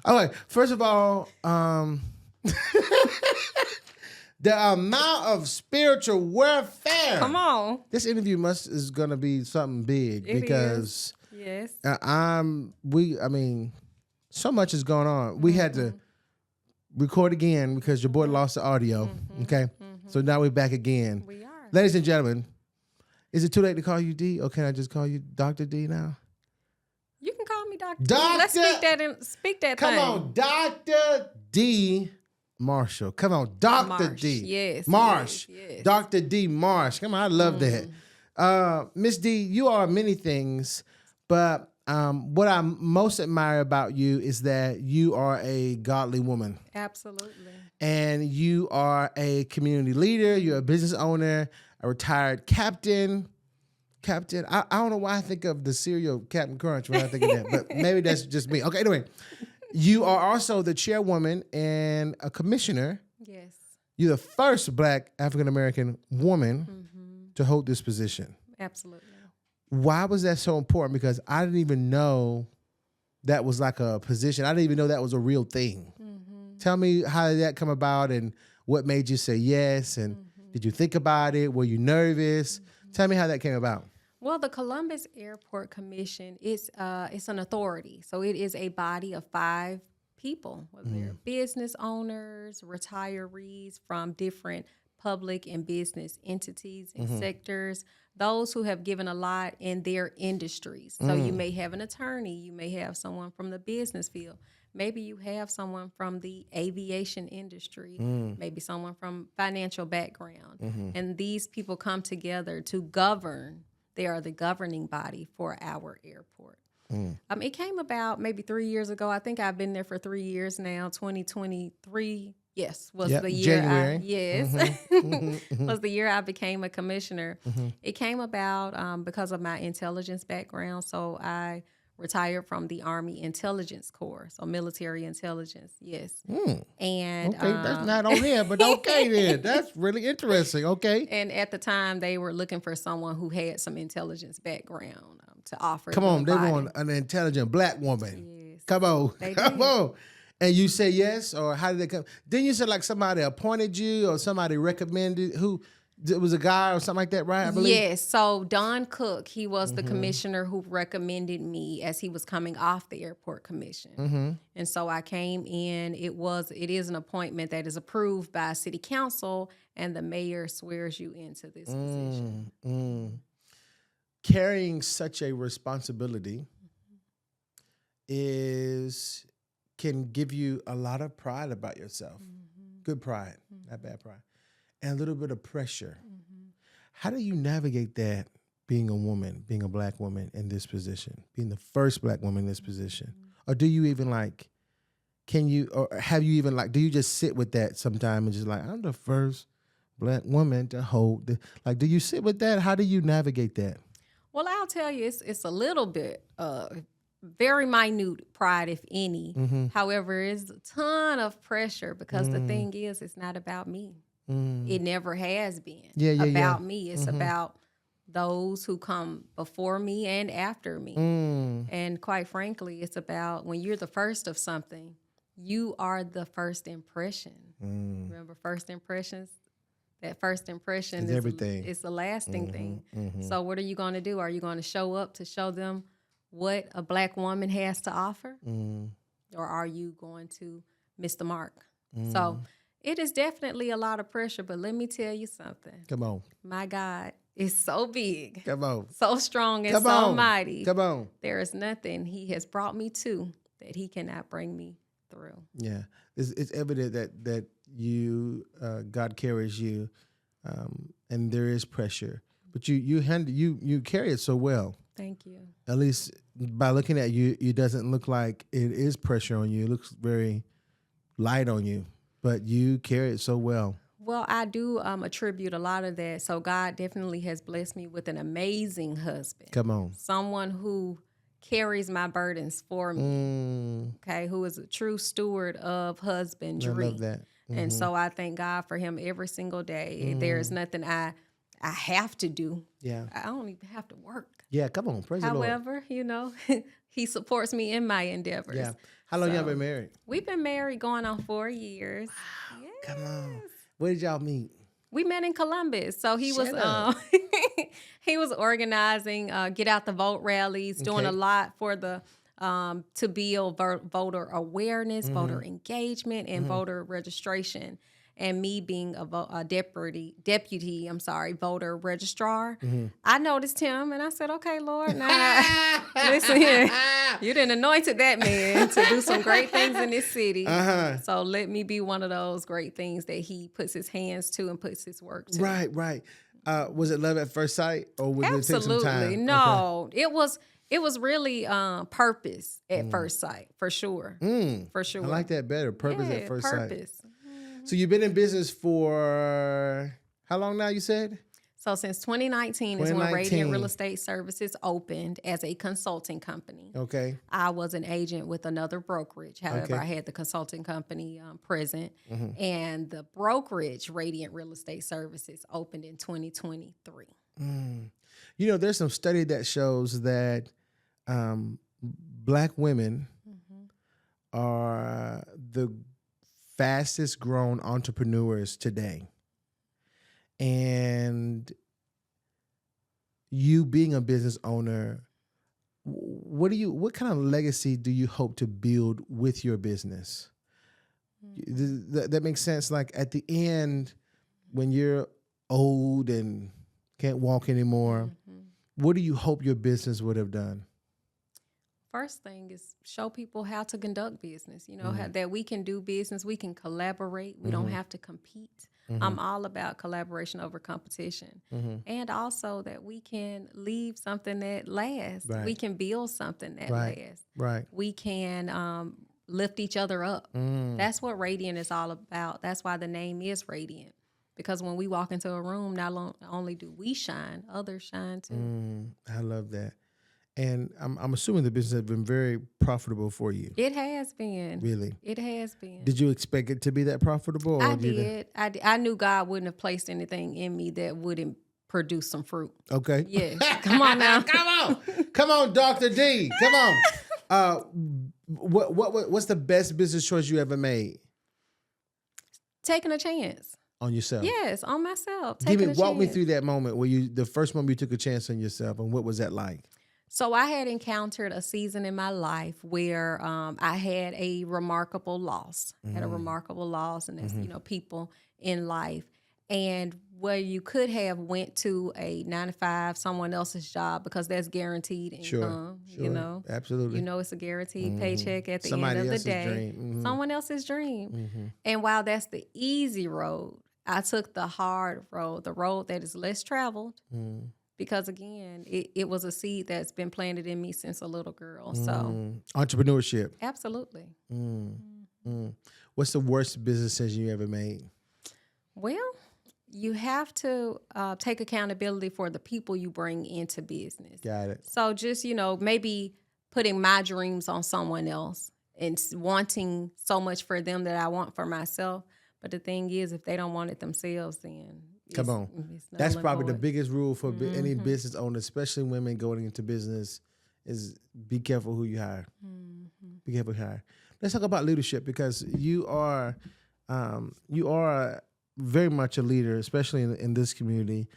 All right. First of all, the amount of spiritual warfare. Come on. This interview is gonna be something big It because is. Yes. I mean, so much is going on. We had to record again because your boy lost the audio. Okay, so now we're back again. We are. Ladies and gentlemen, is it too late to call you D, or can I just call you Dr. D now? You can call me Dr. Doctor. Let's speak that Come thing. on, Dr. D. Marshall. Come on, Dr. Marsh. D. Yes. Marsh. Yes. Dr. D. Marsh. Come on, I love that. Miss D, you are many things, but what I most admire about you is that you are a godly woman. Absolutely. And you are a community leader. You're a business owner, a retired captain. I don't know why I think of the cereal Captain Crunch when I think of that, but maybe that's just me. Okay, anyway. You are also the chairwoman and a commissioner. Yes. You're the first Black African-American woman to hold this position. Absolutely. Why was that so important? Because I didn't even know that was like a position. I didn't even know that was a real thing. Tell me, how did that come about and what made you say yes? And did you think about it? Were you nervous? Tell me how that came about. Well, the Columbus Airport Commission it's an authority. So it is a body of 5 people, whether they're business owners, retirees from different public and business entities and sectors, those who have given a lot in their industries. So you may have an attorney, you may have someone from the business field, maybe you have someone from the aviation industry, maybe someone from financial background. And these people come together to govern. They are the governing body for our airport. It came about maybe 3 years ago. I think I've been there for 3 years now. 2023, yes, was the year. January. Was the year I became a commissioner. It came about because of my intelligence background. So I retired from the Army Intelligence Corps, so military intelligence. Yes, and Okay, that's not on here, but okay then. That's really interesting. Okay. And at the time, they were looking for someone who had some intelligence background to offer. Come on, the they body. want an intelligent Black woman. Yes. Come on, They come did. on. And you say yes, or how did they come? Then you said like somebody appointed you, or somebody recommended. Who? It was a guy or something like that, right? I believe. Yes. So Don Cook, he was the commissioner who recommended me as he was coming off the airport commission. And so I came in. It is an appointment that is approved by city council, and the mayor swears you into this position. Carrying such a responsibility can give you a lot of pride about yourself. Good pride, not bad pride. And a little bit of pressure. How do you navigate that, being a woman, being a Black woman in this position, being the first Black woman in this position? Or do you even do you just sit with that sometime and just like, I'm the first Black woman to hold do you sit with that? How do you navigate that? Well, I'll tell you, it's a little bit very minute pride, if any. However, it's a ton of pressure because the thing is, it's not about me. It never has been about me. It's about those who come before me and after me. And quite frankly, it's about when you're the first of something, you are the first impression. Remember first impressions? That first impression is everything. It's the lasting thing. So what are you going to do? Are you going to show up to show them what a Black woman has to offer? Or are you going to miss the mark? So it is definitely a lot of pressure, but let me tell you something. Come on. My God is so big. Come on. So strong and mighty. Come on. There is nothing he has brought me to that he cannot bring me through. Yeah. It's evident that you, God carries you, and there is pressure, but you carry it so well. Thank you. At least by looking at you, it doesn't look like it is pressure on you. It looks very light on you. But you carry it so well. Well, I do attribute a lot of that. So God definitely has blessed me with an amazing husband. Come on. Someone who carries my burdens for me, okay, who is a true steward of husbandry. I love that. And so I thank God for him every single day. There is nothing I have to do. Yeah. I don't even have to work. Yeah, come on. Praise the Lord. However, he supports me in my endeavors. Yeah. How long y'all been married? We've been married going on 4 years. Wow. Yes. Come on. Where did y'all meet? We met in Columbus. So he Shut up. he was organizing get out the vote rallies, doing a lot for the to build voter awareness, voter engagement, and voter registration. And me being a deputy, voter registrar, I noticed him and I said, okay, Lord, now listen here. You done anointed that man to do some great things in this city. So let me be one of those great things that he puts his hands to and puts his work to. Right. Was it love at first sight, or would it take some Absolutely. time? No, it was really purpose at first sight, for sure. For sure. I like that better. Purpose at first sight. Purpose. So you've been in business for how long now, you said? So since 2019 is when Radiant Real Estate Services opened as a consulting company. Okay. I was an agent with another brokerage. However, I had the consulting company present. And the brokerage, Radiant Real Estate Services, opened in 2023. You know, there's some study that shows that Black women are the fastest grown entrepreneurs today. And you being a business owner, what kind of legacy do you hope to build with your business? That makes sense. Like at the end, when you're old and can't walk anymore, what do you hope your business would have done? First thing is show people how to conduct business, that we can do business, we can collaborate, we don't have to compete. I'm all about collaboration over competition. And also that we can leave something that lasts. Right. We can build something that lasts. Right. We can lift each other up. That's what Radiant is all about. That's why the name is Radiant. Because when we walk into a room, not only do we shine, others shine too. I love that. And I'm assuming the business has been very profitable for you. It has been. Really? It has been. Did you expect it to be that profitable? Or I did. I knew God wouldn't have placed anything in me that wouldn't produce some fruit. Okay. Yes. Come on now. Come on, Dr. D. Come on. What's the best business choice you ever made? Taking a chance. On yourself? Yes, on myself. Walk me through that moment where the first moment you took a chance on yourself, and what was that like? So I had encountered a season in my life where I had a remarkable loss. And that's people in life, and where you could have went to a 9-to-5, someone else's job, because that's guaranteed income. Sure. Absolutely. It's a guaranteed paycheck at the Somebody end of the else's day. dream. Someone else's dream. And while that's the easy road, I took the hard road, the road that is less traveled. Because again, it was a seed that's been planted in me since a little girl. So entrepreneurship. Absolutely. What's the worst business decision you ever made? Well, you have to take accountability for the people you bring into business. Got it. So just, maybe putting my dreams on someone else and wanting so much for them that I want for myself. But the thing is, if they don't want it themselves, then come on. That's probably the biggest rule for any business owner, especially women going into business, is be careful who you hire. Be careful who you hire. Let's talk about leadership, because you are very much a leader, especially in this community.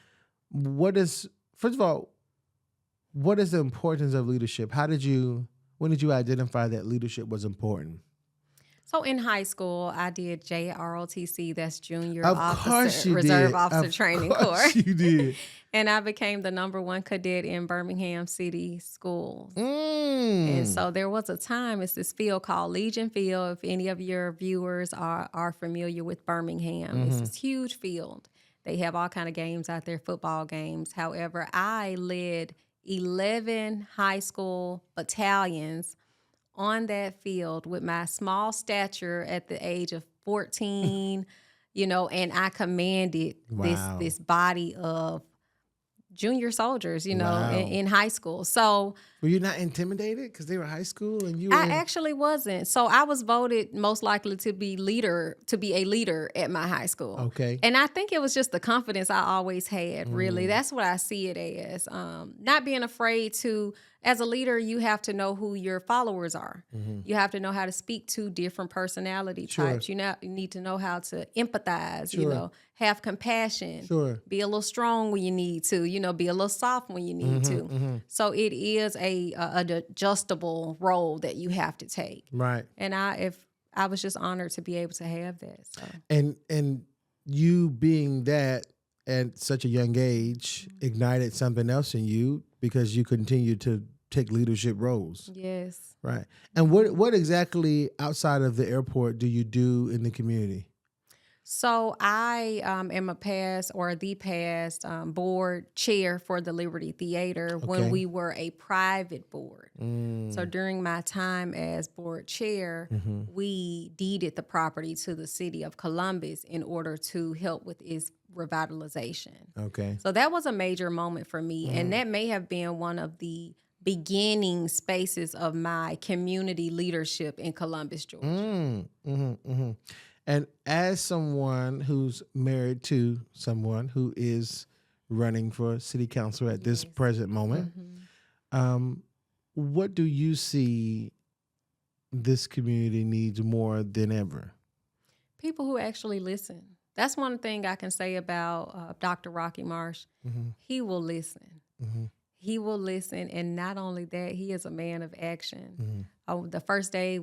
First of all, what is the importance of leadership? When did you identify that leadership was important? So in high school, I did JROTC, that's Junior Reserve Officer Training Corps. You did. And I became the #1 cadet in Birmingham City Schools. And so there was a time, it's this field called Legion Field. If any of your viewers are familiar with Birmingham, it's this huge field. They have all kind of games out there, football games. However, I led 11 high school battalions on that field with my small stature at the age of 14, and I commanded this body of junior soldiers, in high school. So were you not intimidated because they were high school and you? I actually wasn't. So I was voted most likely to be a leader at my high school. Okay. And I think it was just the confidence I always had. Really, that's what I see it as. Not being afraid to as a leader, you have to know who your followers are. Mm-hmm. You have to know how to speak to different personality types. You need to know how to empathize, have compassion, be a little strong when you need to, be a little soft when you need to. Mm-hmm. So it is an adjustable role that you have to take. Right. And I was just honored to be able to have that. So. And you being that at such a young age ignited something else in you because you continue to take leadership roles. Yes. Right. And what exactly outside of the airport do you do in the community? So I am the past board chair for the Liberty Theater when we were a private board. So during my time as board chair, we deeded the property to the city of Columbus in order to help with its revitalization. Okay. So that was a major moment for me. And that may have been one of the beginning spaces of my community leadership in Columbus, Georgia. And as someone who's married to someone who is running for city council at this present moment, what do you see this community needs more than ever? People who actually listen. That's one thing I can say about Dr. Rocky Marsh. He will listen. He will listen, and not only that, he is a man of action. The first day,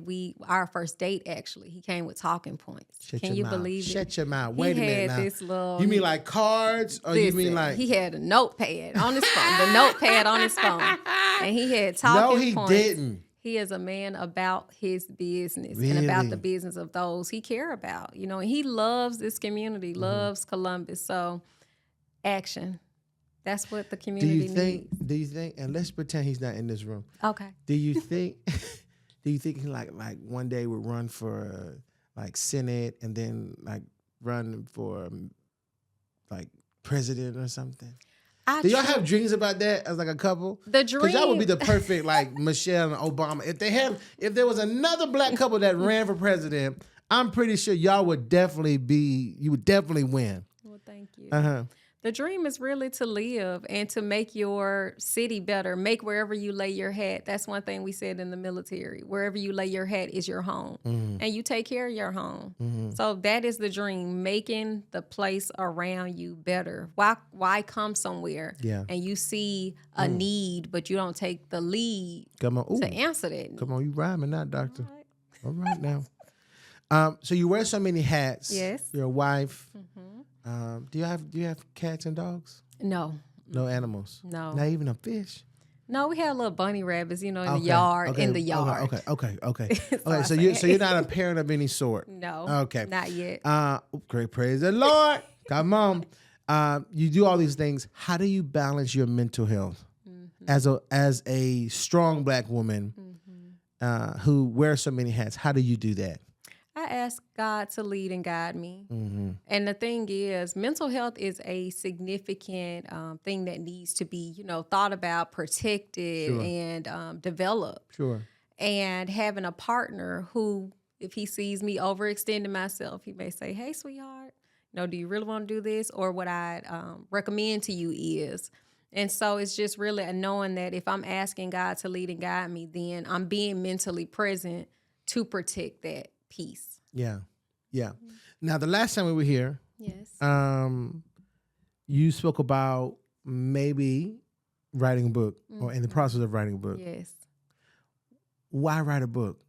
our first date, actually, he came with talking points. Can you believe it? Shut your mouth. Wait a minute now. This little, you mean like cards, or you mean like he had a notepad on his phone, the notepad on his phone, and he had talking points. No, he didn't. He is a man about his business and about the business of those he care about. And he loves this community, loves Columbus. So, action. That's what the community needs. Do you think? And let's pretend he's not in this room. Okay. Do you think? Do you think he like one day would run for like Senate and then like run for like president or something? Do y'all have dreams about that as like a couple? The dream, because that would be the perfect like Michelle and Obama. If there was another black couple that ran for president, I'm pretty sure y'all would definitely win. Well, thank you. The dream is really to live and to make your city better, make wherever you lay your hat. That's one thing we said in the military. Wherever you lay your hat is your home, and you take care of your home. So that is the dream, making the place around you better. Why come somewhere and you see a need, but you don't take the lead to answer that need? Come on, you rhyming now, doctor. All right now. So you wear so many hats. Yes. You're a wife. Do you have cats and dogs? No. No animals? No. Not even a fish? No, we have little bunny rabbits, in the yard. Okay. In the yard. Okay. So you're not a parent of any sort? No. Okay. Not yet. Great, praise the Lord. Come on. You do all these things. How do you balance your mental health as a strong black woman who wears so many hats? How do you do that? I ask God to lead and guide me. And the thing is, mental health is a significant thing that needs to be, thought about, protected, and developed. Sure. And having a partner who, if he sees me overextending myself, he may say, "Hey, sweetheart, do you really want to do this?" Or what I recommend to you is. And so it's just really a knowing that if I'm asking God to lead and guide me, then I'm being mentally present to protect that peace. Yeah. Now, the last time we were here, you spoke about maybe writing a book or in the process of writing a book. Yes. Why write a book?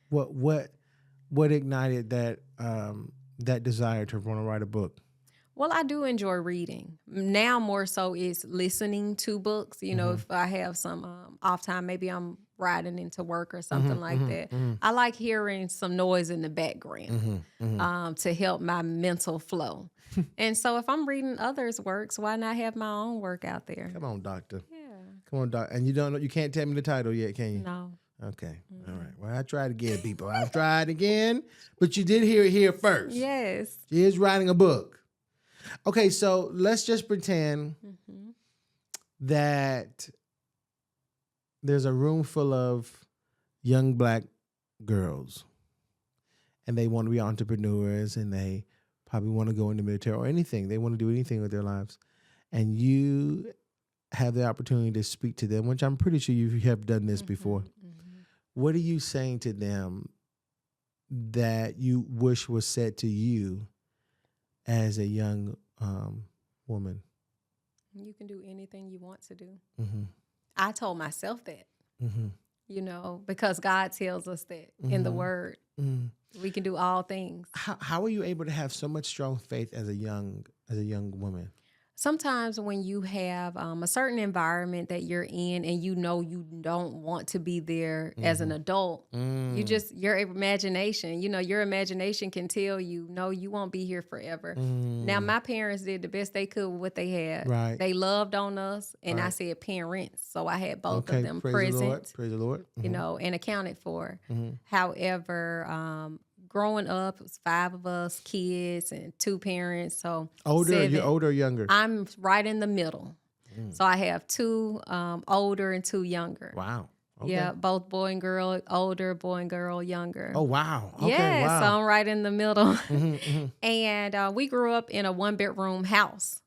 What ignited that that desire to want to write a book? Well, I do enjoy reading. Now more so is listening to books. If I have some off time, maybe I'm riding into work or something like that. I like hearing some noise in the background to help my mental flow. And so if I'm reading others' works, why not have my own work out there? Come on, doctor. Yeah. Come on, doctor. And you can't tell me the title yet, can you? No. Okay. All right. Well, I tried again, people. I've tried again, but you did hear it here first. Yes. She is writing a book. Okay, so let's just pretend that there's a room full of young black girls and they want to be entrepreneurs and they probably want to go in the military or anything. They want to do anything with their lives. And you have the opportunity to speak to them, which I'm pretty sure you have done this before, what are you saying to them that you wish was said to you as a young woman? You can do anything you want to do. Mm-hmm. I told myself that, Mm-hmm. because God tells us that in the Word. Mm-hmm. We can do all things. How are you able to have so much strong faith as a young woman? Sometimes when you have a certain environment that you're in and you don't want to be there as an adult, your imagination, your imagination can tell you, no, you won't be here forever. Now, my parents did the best they could with what they had. Right. They loved on us, and I said parents, so I had both of them present, Praise the Lord. and accounted for. However, growing up, it was 5 of us kids and 2 parents. So you're older or younger? I'm right in the middle. So I have 2 older and 2 younger. Wow. Okay. Yeah, both boy and girl, older, boy and girl, younger. Oh, wow. Okay, yeah, wow. so I'm right in the middle. And we grew up in a 1-bedroom house.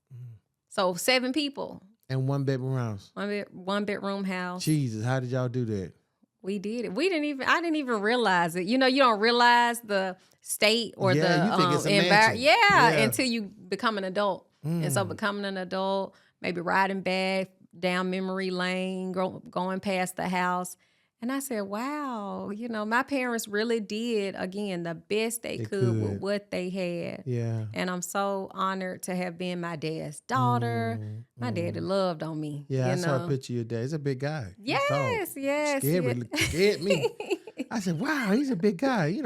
So 7 people. And 1-bedroom house. 1-bedroom house. Jesus, how did y'all do that? We did it. I didn't even realize it. You don't realize the state or you think it's a mansion. Yeah, until you become an adult. And so becoming an adult, maybe riding back down memory lane, going past the house. And I said, wow, my parents really did, again, the best they could with what they had. Yeah. And I'm so honored to have been my dad's daughter. My daddy loved on me. Yeah, I saw a picture of your dad. He's a big guy. Yes. Scared me. I said, wow, he's a big guy. You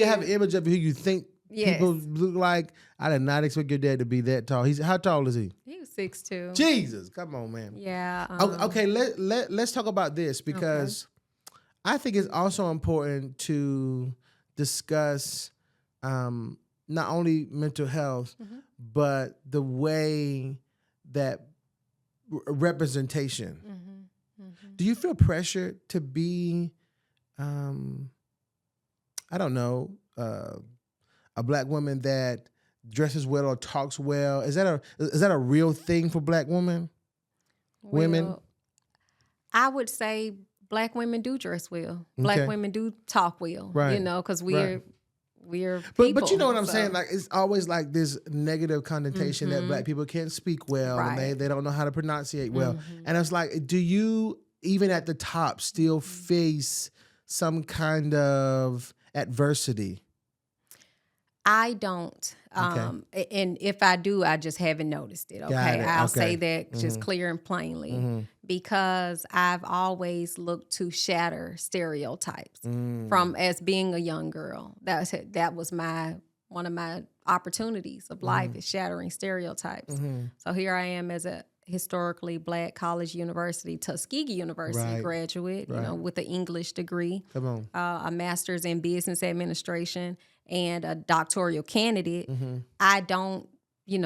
have an image of who you think people look like. I did not expect your dad to be that tall. How tall is he? He was 6'2". Jesus, come on, man. Yeah. Okay, let's talk about this because I think it's also important to discuss not only mental health, but the way that representation. Do you feel pressure to be, I don't know, a Black woman that dresses well or talks well? Is that a real thing for Black women? Women? I would say Black women do dress well. Black women do talk well. Right. Because we're people. But you know what I'm saying? Like, it's always like this negative connotation that Black people can't speak well and they don't know how to pronunciate well. And it's like, do you, even at the top, still face some kind of adversity? I don't. And if I do, I just haven't noticed it. Okay. I'll say that just clear and plainly because I've always looked to shatter stereotypes from as being a young girl. That was one of my opportunities of life is shattering stereotypes. So here I am as a historically Black college university, Tuskegee University graduate, with an English degree, a master's in business administration, and a doctoral candidate. I don't,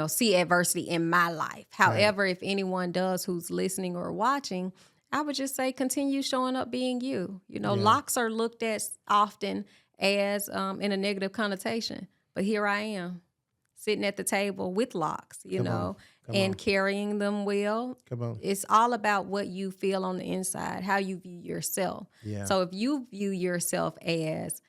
see adversity in my life. However, if anyone does who's listening or watching, I would just say continue showing up being you. Locks are looked at often as in a negative connotation, but here I am sitting at the table with locks, and carrying them well. It's all about what you feel on the inside, how you view yourself. Yeah. So if you view yourself as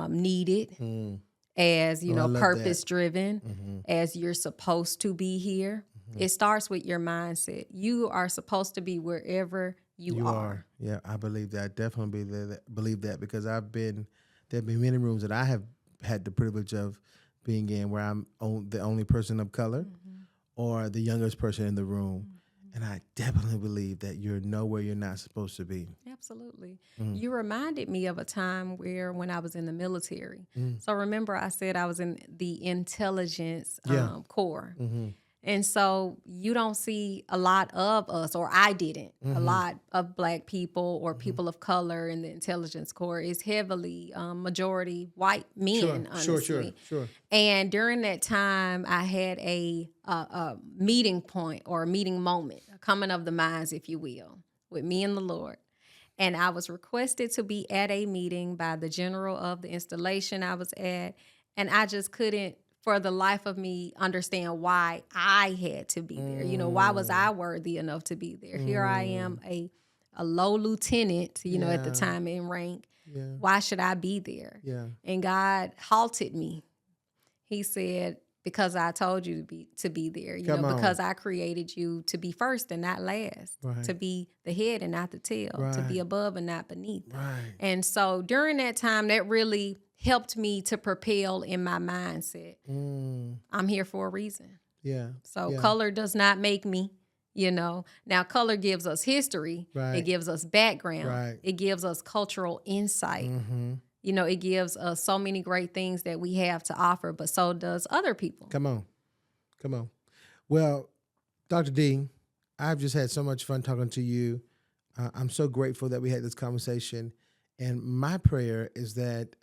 needed, as purpose driven, as you're supposed to be here, it starts with your mindset. You are supposed to be wherever you are. Yeah, I believe that. I definitely believe that because there have been many rooms that I have had the privilege of being in where I'm the only person of color or the youngest person in the room. And I definitely believe that you're nowhere you're not supposed to be. Absolutely. You reminded me of a time when I was in the military. So remember I said I was in the intelligence corps. And so you don't see a lot of us, or I didn't, a lot of Black people or people of color in the intelligence corps. Is heavily majority white men, honestly. Sure. And during that time, I had a meeting point or a meeting moment, a coming of the minds, if you will, with me and the Lord. And I was requested to be at a meeting by the general of the installation I was at, and I just couldn't for the life of me understand why I had to be there. You know, why was I worthy enough to be there? Here I am, a low lieutenant, you know, at the time in rank. Yeah. Why should I be there? Yeah. And God halted me. He said, because I told you to be there, you know, because I created you to be first and not last, to be the head and not the tail, to be above and not beneath. Right. And so during that time, that really helped me to propel in my mindset. I'm here for a reason. Yeah. So color does not make me, you know. Now, color gives us history. Right. It gives us background. Right. It gives us cultural insight. You know, it gives us so many great things that we have to offer, but so does other people. Come on. Well, Dr. D, I've just had so much fun talking to you. I'm so grateful that we had this conversation. And my prayer is that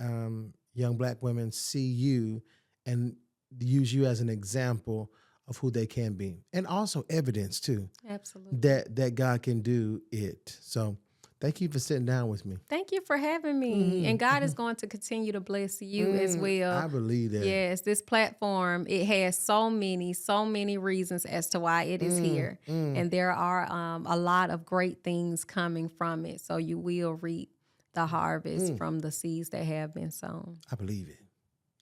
young Black women see you and use you as an example of who they can be. And also evidence, too. Absolutely. That God can do it. So thank you for sitting down with me. Thank you for having me. And God is going to continue to bless you as well. I believe that. Yes, this platform, it has so many reasons as to why it is here. And there are a lot of great things coming from it. So you will reap the harvest from the seeds that have been sown. I believe it.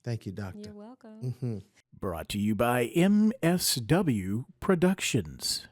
Thank you, Doctor. You're welcome. Brought to you by MSW Productions.